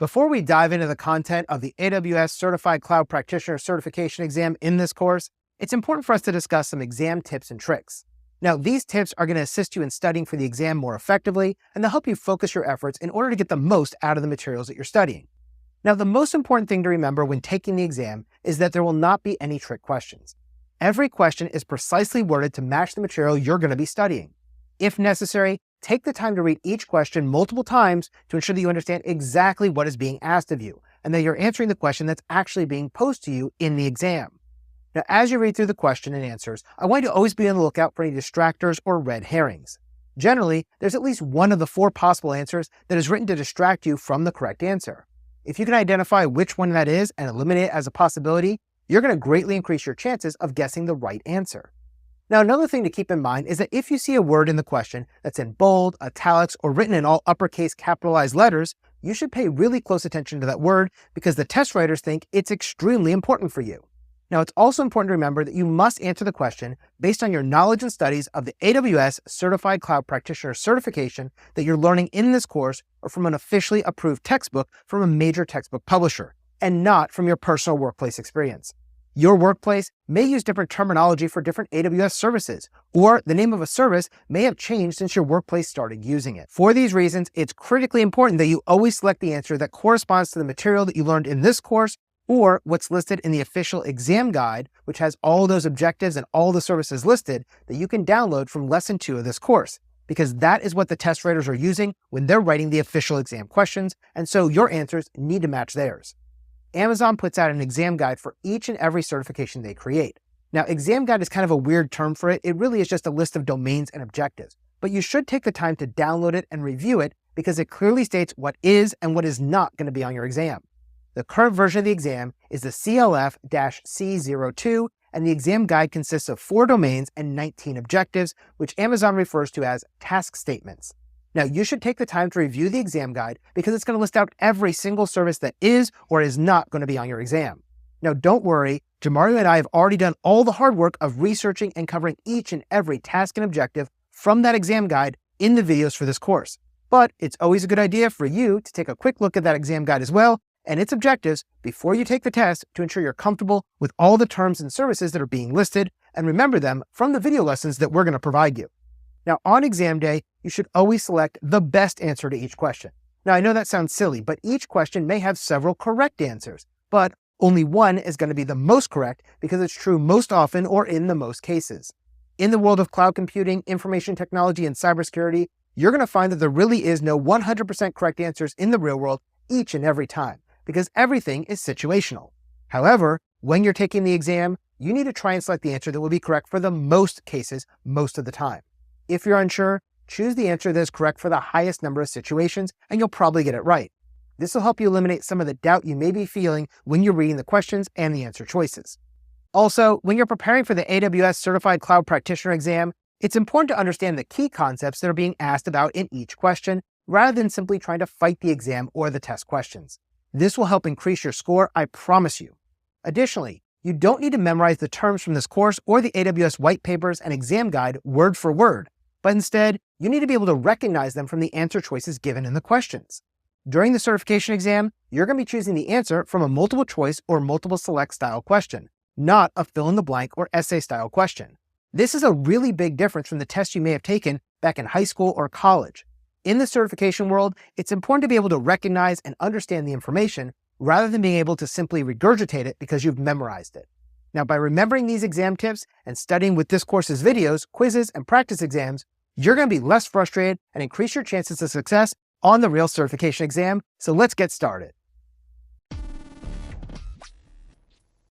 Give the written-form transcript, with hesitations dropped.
Before we dive into the content of the AWS Certified Cloud Practitioner Certification exam in this course, it's important for us to discuss some exam tips and tricks. Now, these tips are going to assist you in studying for the exam more effectively, and they'll help you focus your efforts in order to get the most out of the materials that you're studying. Now, the most important thing to remember when taking the exam is that there will not be any trick questions. Every question is precisely worded to match the material you're going to be studying. If necessary, take the time to read each question multiple times to ensure that you understand exactly what is being asked of you, and that you're answering the question that's actually being posed to you in the exam. Now, as you read through the question and answers, I want you to always be on the lookout for any distractors or red herrings. Generally, there's at least one of the 4 possible answers that is written to distract you from the correct answer. If you can identify which one that is and eliminate it as a possibility, you're going to greatly increase your chances of guessing the right answer. Now, another thing to keep in mind is that if you see a word in the question that's in bold, italics, or written in all uppercase capitalized letters, you should pay really close attention to that word because the test writers think it's extremely important for you. Now, it's also important to remember that you must answer the question based on your knowledge and studies of the AWS Certified Cloud Practitioner certification that you're learning in this course or from an officially approved textbook from a major textbook publisher, and not from your personal workplace experience. Your workplace may use different terminology for different AWS services, or the name of a service may have changed since your workplace started using it. For these reasons, it's critically important that you always select the answer that corresponds to the material that you learned in this course or what's listed in the official exam guide, which has all those objectives and all the services listed that you can download from lesson 2 of this course, because that is what the test writers are using when they're writing the official exam questions, and so your answers need to match theirs. Amazon puts out an exam guide for each and every certification they create. Now, exam guide is kind of a weird term for it. It really is just a list of domains and objectives, but you should take the time to download it and review it because it clearly states what is and what is not going to be on your exam. The current version of the exam is the CLF-C02, and the exam guide consists of 4 domains and 19 objectives, which Amazon refers to as task statements. Now, you should take the time to review the exam guide because it's going to list out every single service that is or is not going to be on your exam. Now, don't worry, Jamario and I have already done all the hard work of researching and covering each and every task and objective from that exam guide in the videos for this course. But it's always a good idea for you to take a quick look at that exam guide as well and its objectives before you take the test to ensure you're comfortable with all the terms and services that are being listed and remember them from the video lessons that we're going to provide you. Now, on exam day, you should always select the best answer to each question. Now, I know that sounds silly, but each question may have several correct answers, but only one is going to be the most correct because it's true most often or in the most cases. In the world of cloud computing, information technology, and cybersecurity, you're going to find that there really is no 100% correct answers in the real world each and every time because everything is situational. However, when you're taking the exam, you need to try and select the answer that will be correct for the most cases most of the time. If you're unsure, choose the answer that is correct for the highest number of situations, and you'll probably get it right. This will help you eliminate some of the doubt you may be feeling when you're reading the questions and the answer choices. Also, when you're preparing for the AWS Certified Cloud Practitioner exam, it's important to understand the key concepts that are being asked about in each question, rather than simply trying to fight the exam or the test questions. This will help increase your score, I promise you. Additionally, you don't need to memorize the terms from this course or the AWS white papers and exam guide word for word, but instead, you need to be able to recognize them from the answer choices given in the questions. During the certification exam, you're going to be choosing the answer from a multiple choice or multiple select style question, not a fill in the blank or essay style question. This is a really big difference from the test you may have taken back in high school or college. In the certification world, it's important to be able to recognize and understand the information rather than being able to simply regurgitate it because you've memorized it. Now, by remembering these exam tips and studying with this course's videos, quizzes, and practice exams, you're going to be less frustrated and increase your chances of success on the real certification exam. So let's get started.